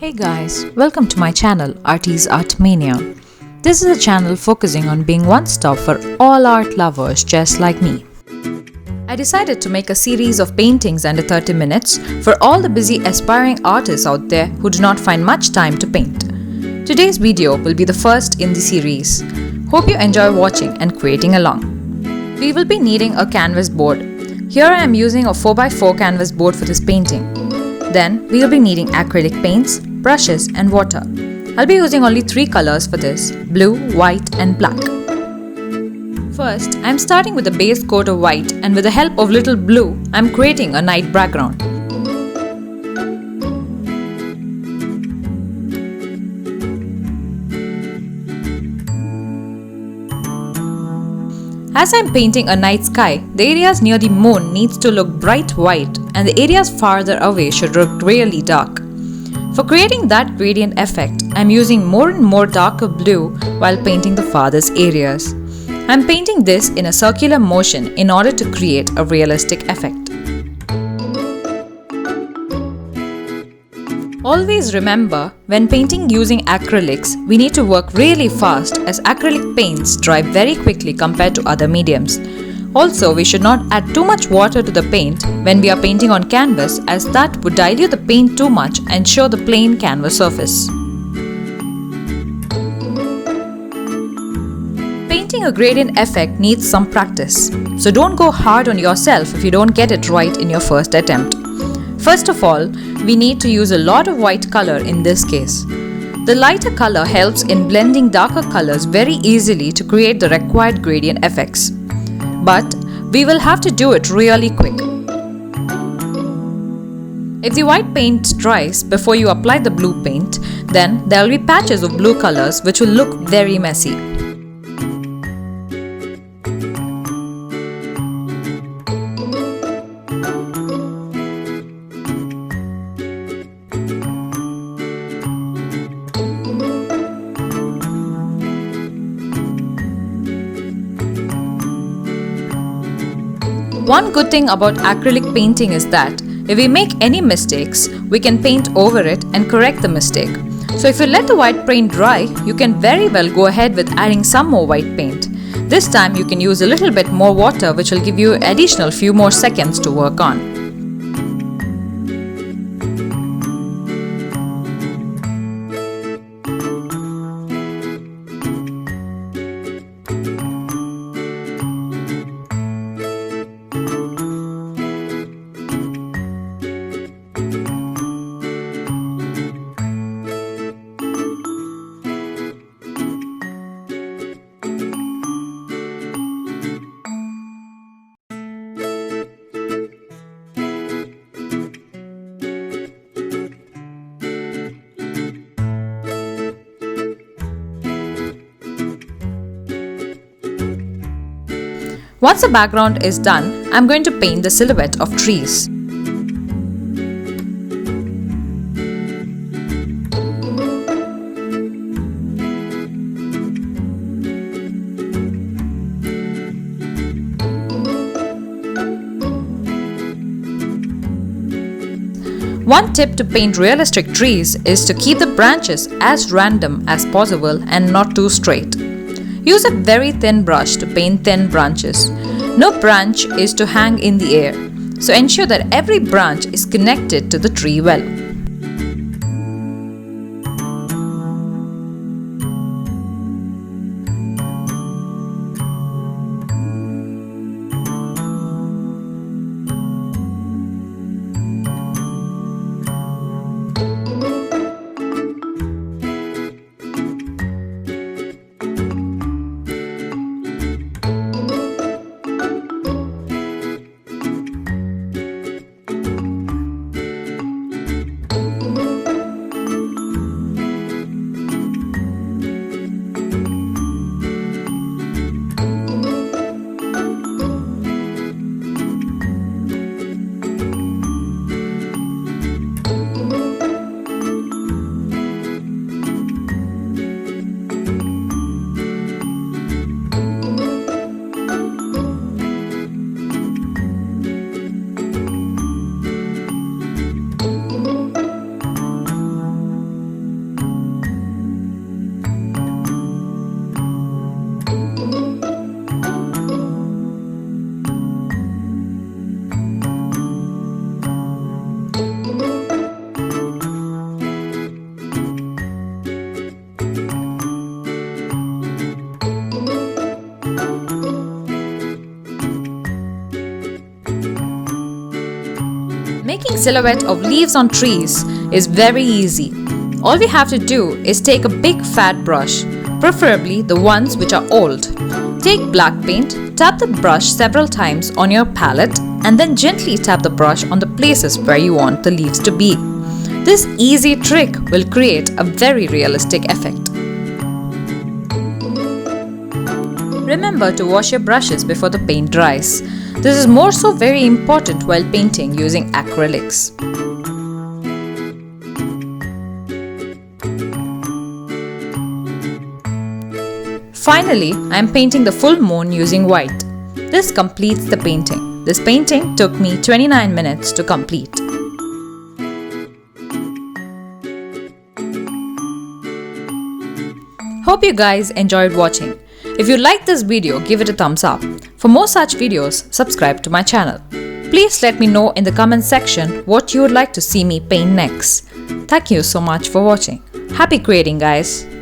Hey guys, welcome to my channel Artie's Art Mania. This is a channel focusing on being one stop for all art lovers just like me. I decided to make a series of paintings under 30 minutes for all the busy aspiring artists out there who do not find much time to paint. Today's video will be the first in the series. Hope you enjoy watching and creating along. We will be needing a canvas board. Here I am using a 4x4 canvas board for this painting. Then we will be needing acrylic paints, brushes and water. I'll be using only 3 colors for this: blue, white and black. First, I'm starting with a base coat of white, and with the help of little blue, I'm creating a night background. As I'm painting a night sky, the areas near the moon needs to look bright white and the areas farther away should look really dark. For creating that gradient effect, I'm using more and more darker blue while painting the farthest areas. I'm painting this in a circular motion in order to create a realistic effect. Always remember, when painting using acrylics, we need to work really fast as acrylic paints dry very quickly compared to other mediums. Also, we should not add too much water to the paint when we are painting on canvas, as that would dilute the paint too much and show the plain canvas surface. Painting a gradient effect needs some practice, so don't go hard on yourself if you don't get it right in your first attempt. First of all, we need to use a lot of white color in this case. The lighter color helps in blending darker colors very easily to create the required gradient effects. But we will have to do it really quick. If the white paint dries before you apply the blue paint, then there will be patches of blue colors which will look very messy. One good thing about acrylic painting is that if we make any mistakes, we can paint over it and correct the mistake. So if you let the white paint dry, you can very well go ahead with adding some more white paint. This time you can use a little bit more water, which will give you additional few more seconds to work on. Once the background is done, I'm going to paint the silhouette of trees. One tip to paint realistic trees is to keep the branches as random as possible and not too straight. Use a very thin brush to paint thin branches. No branch is to hang in the air, so ensure that every branch is connected to the tree well. silhouette of leaves on trees is very easy. All we have to do is take a big fat brush, preferably the ones which are old. Take black paint, tap the brush several times on your palette and then gently tap the brush on the places where you want the leaves to be. This easy trick will create a very realistic effect. Remember to wash your brushes before the paint dries. This is more so very important while painting using acrylics. Finally, I am painting the full moon using white. This completes the painting. This painting took me 29 minutes to complete. Hope you guys enjoyed watching. If you liked this video, give it a thumbs up. For more such videos, subscribe to my channel. Please let me know in the comment section what you would like to see me paint next. Thank you so much for watching. Happy creating, guys!